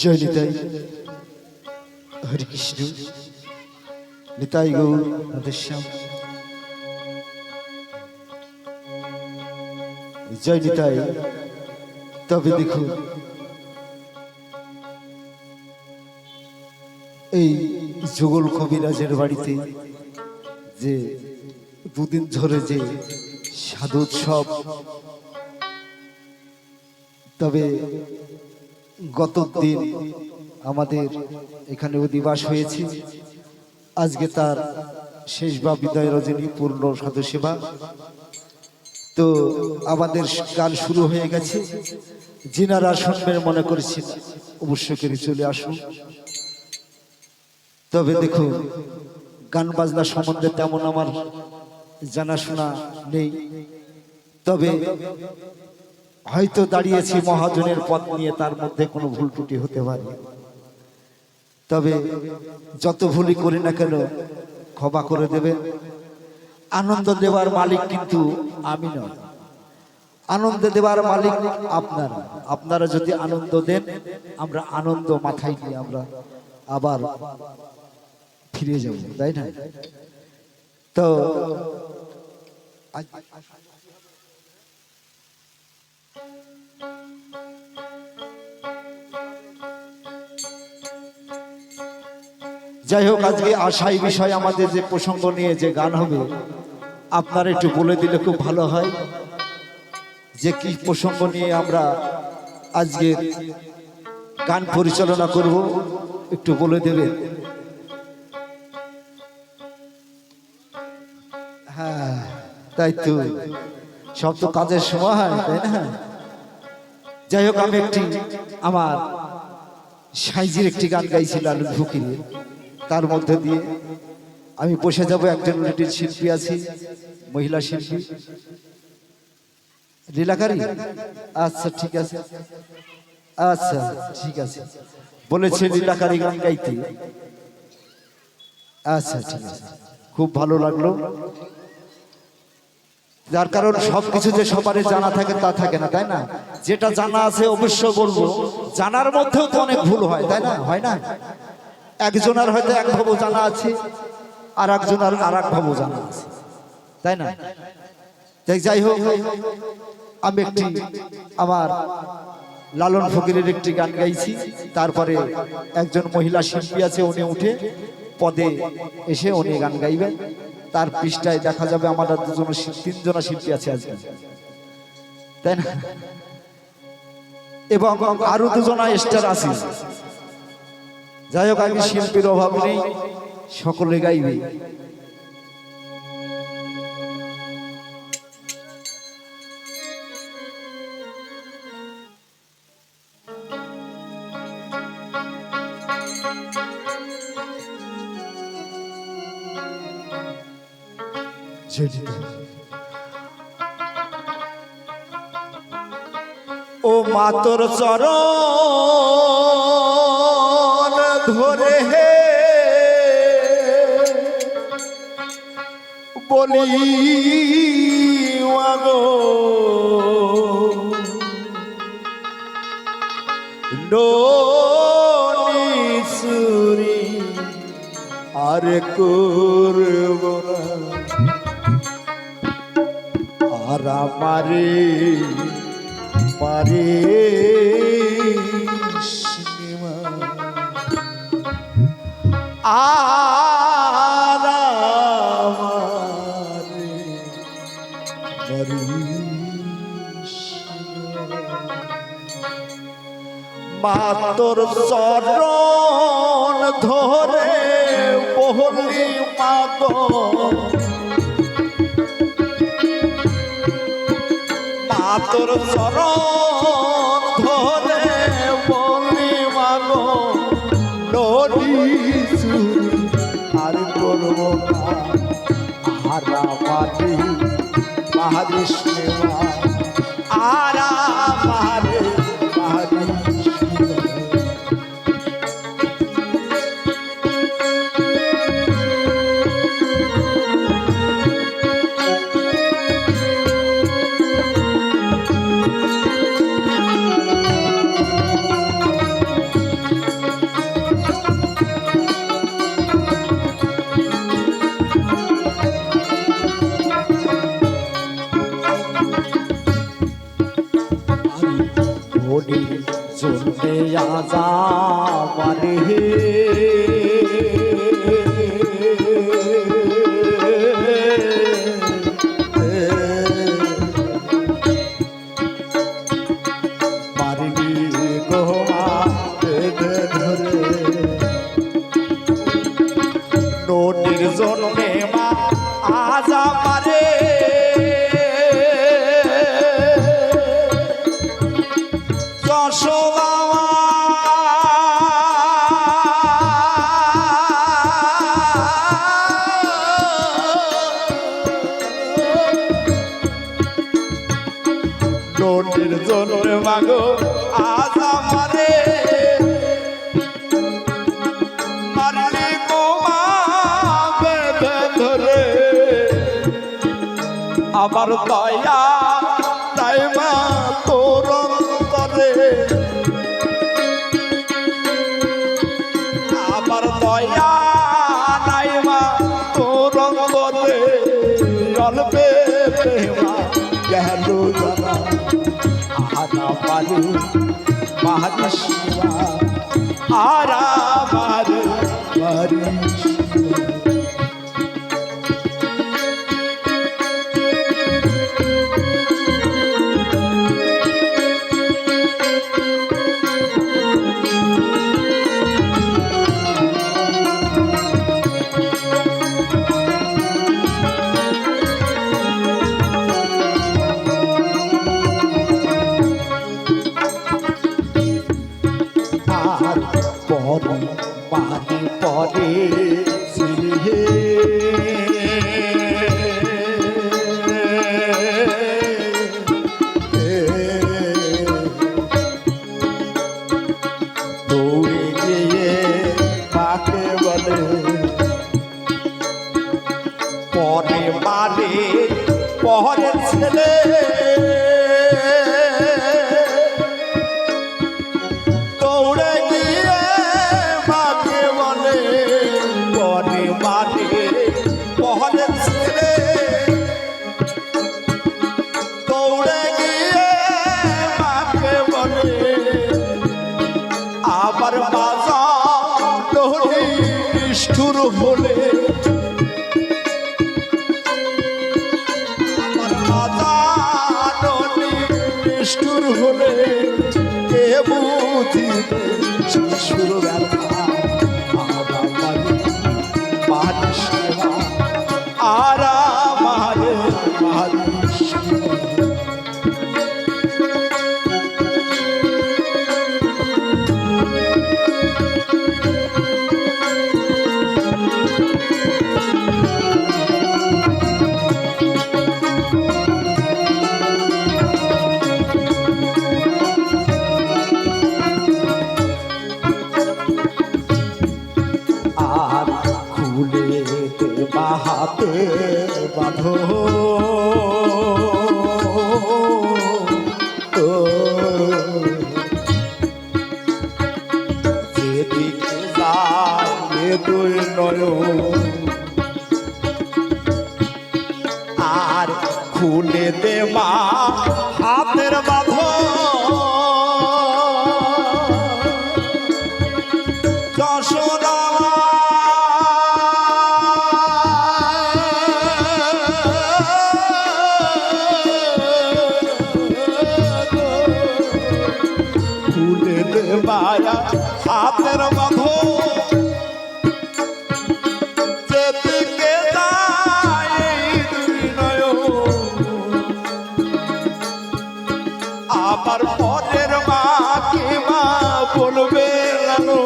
জয় নিতাই হরে কৃষ্ণ নিতাই গৌর রাধেশ্যাম জয় নিতাই। তবে দেখুন এই যুগল কবিরাজের বাড়িতে যে দুদিন ধরে যে সাধু উৎসব, তবে গত দিন আমাদের এখানে অধিবাস হয়েছে। আজকে তার শেষ বা বিদায় রজনী পূর্ণ সাধু সেবা। তো আমাদের গান শুরু হয়ে গেছে। যিনারা শুনবেন মনে করেছেন অবশ্যই করে চলে আসুন। তবে দেখুন গান বাজনা সম্বন্ধে তেমন আমার জানাশোনা নেই, তবে হয়তো দাঁড়িয়েছি মহাজনের পথ নিয়ে, তার মধ্যে কোনো ভুল ত্রুটি হতে পারে। তবে যত ভুলই করি না কেন ক্ষমা করে দেবেন। আনন্দ দেওয়ার মালিক কিন্তু আমি নয়, আনন্দ দেওয়ার মালিক আপনারা। আপনারা যদি আনন্দ দেন, আমরা আনন্দ মাথায় নিয়ে আমরা আবার ফিরে যাব, তাই না? তো যাই হোক, আজকে আশাই বিষয় আমাদের যে প্রসঙ্গ নিয়ে যে গান হবে, আপনারা একটু বলে দিলে খুব ভালো হয় যে কি প্রসঙ্গ নিয়ে আমরা আজকে গান পরিচালনা করব, একটু বলে দেবেন। হ্যাঁ, তাই তো, সব তো কাজের সময় হয়, তাই না? যাই হোক, আমি একটি আমার সাইজির একটি গান গাইছি লালন ফকিরের, তার মধ্যে দিয়ে আমি বসে যাব। একজন লিটিল শিল্পী আছি, মহিলা শিল্পী লীলাকারী। আচ্ছা ঠিক আছে, আচ্ছা ঠিক আছে, বলেছে লীলাকারী গান গাইতে। আচ্ছা ঠিক আছে, খুব ভালো লাগলো। যার কারণ সবকিছু যে সবারই জানা থাকে তা থাকে না, তাই না? যেটা জানা আছে অবশ্য বলবো। জানার মধ্যেও তো অনেক ভুল হয়, তাই না? হয় না? একজনের হয়তো এক ভাবও জানা আছে, আর একজনের আর এক ভাবও জানা আছে, তাই না? যাই হোক, আমি একটি আমার লালন ফকিরের একটি গান গাইছি। তারপরে একজন মহিলা শিল্পী আছে, উনি উঠে পদে এসে উনি গান গাইবেন। তার পৃষ্ঠায় দেখা যাবে আমাদের তিনজনা শিল্পী আছে আজকে, তাই না? এবং আরো দুজনা স্টার আছে। যাই হোক, আগে শিল্পীর অভাব নেই, সকলে গাইবে। ও মাতর চরণ ধরে হে বলি মাগো, নিসুরি আর করব না, আর আমারে পারে সিনেমা, আর আমারে পারে মাতর চরণ ধরে বলি মাগো, মাতর চরণ ধরে বলি মাগো, নড়িছু আর করব না, হারা মাটি মাহারি সেবা, আরা মারে মাহারি আজা মানে জন্মে মা আজা পারে যশোদা নদীর জন্মে মাগো আজা পারে আমার দয়া তাই মা তোর অন্তরে আমার দয়া নাই মা তোর অন্তরে অল্পে প্রেমা গেল জানা আনা পারে মহাদেশিয়া আর আমার পরে পানি পরে সিলহে দৌড়ে গিয়ে পাকে বলে পরে মারে পরে ছেলে আবার বাজা লোহরি নিষ্ঠুর হলে বাজা লোহরি নিষ্ঠুর হলে কে বুঝিবে শিশুর ব্যথা মানুষ আর আমার মানুষ হাতে বাঁধো যেদিকে যায় দুই নয়ন আর খুলে দে মা হাতের বাঁধো যশোদা মায়া হাতের বাঁধো যেদিকে যায় দুই নয়ন আবার পরের মা কি মা বলবে লালো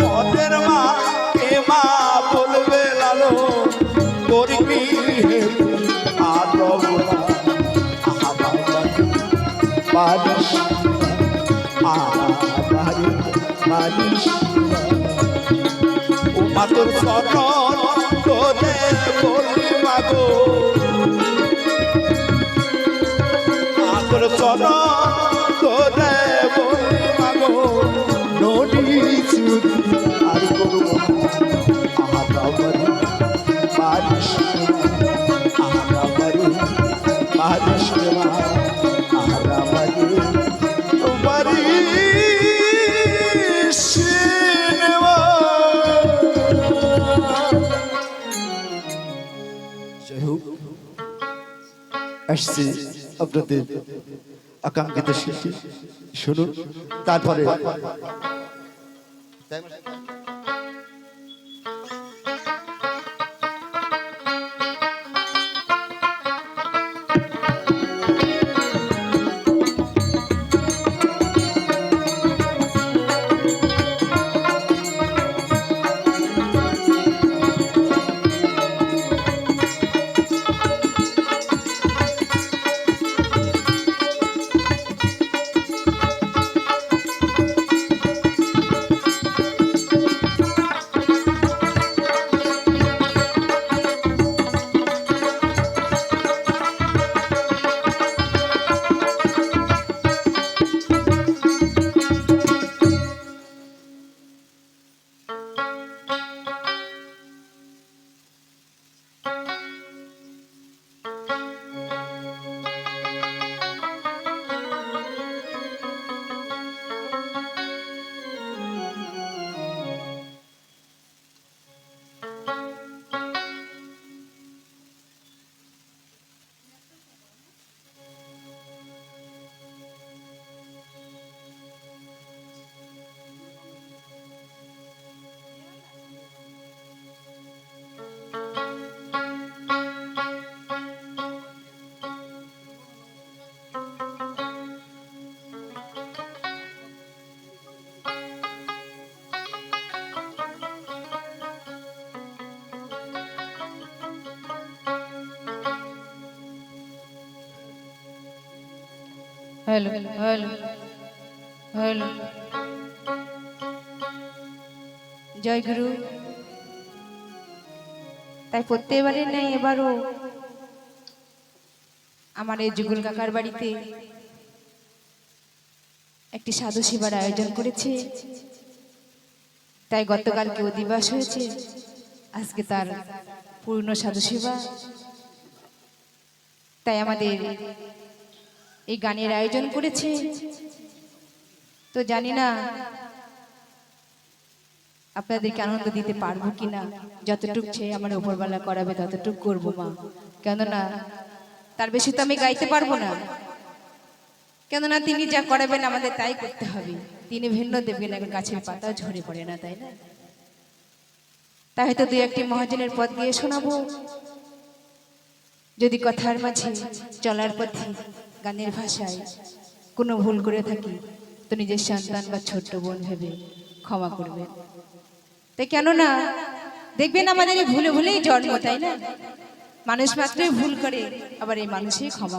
পরের মা কে মা বলবে লালো করবি আদব মালিশ মালিশ ও মাতর চরণ তোরে বলি মাগো মাতর চরণ তোরে বলি মাগো নদী চুরি আর করব মালিশ মালিশ আসছে আপনাদের আকাঙ্ক্ষিত শিল্পী, শুনুন তারপরে हेलो हेलो हेलो জয় গুরু। তাই প্রত্যেকবারে নেই, এবারও আমার এই যুগল কাকার বাড়িতে একটি সাধু সেবার আয়োজন করেছে। তাই গতকালকে অধিবাস হয়েছে, আজকে তার পূর্ণ সাধু সেবা। তাই আমাদের এই গানের আয়োজন করেছে। তো জানি না আপনাদেরকে আনন্দ দিতে পারবো কিনা, যতটুক চেয়ে আমার উপরবেলা করাবে ততটুক করবো মা। কেননা তার বেশি তো আমি গাইতে পারবো না, কেননা তিনি যা করাবেন আমাদের তাই করতে হবে। তিনি ভিন্ন দেবেন, এক গাছের পাতাও ঝরে পড়ে না, তাই না? তাই হয়তো দুই একটি মহাজনের পদ দিয়ে শোনাবো। যদি কথার মাঝে চলার পথে গানের ভাষায় কোনো ভুল করে থাকি তো নিজের সন্তান বা ছোট্ট বোন ভেবে ক্ষমা করবেন। তাই কেননা দেখবেন আমাদের এই ভুলে ভুলেই জন্ম, তাই না? মানুষ মাত্রই ভুল করে, আবার এই মানুষই ক্ষমা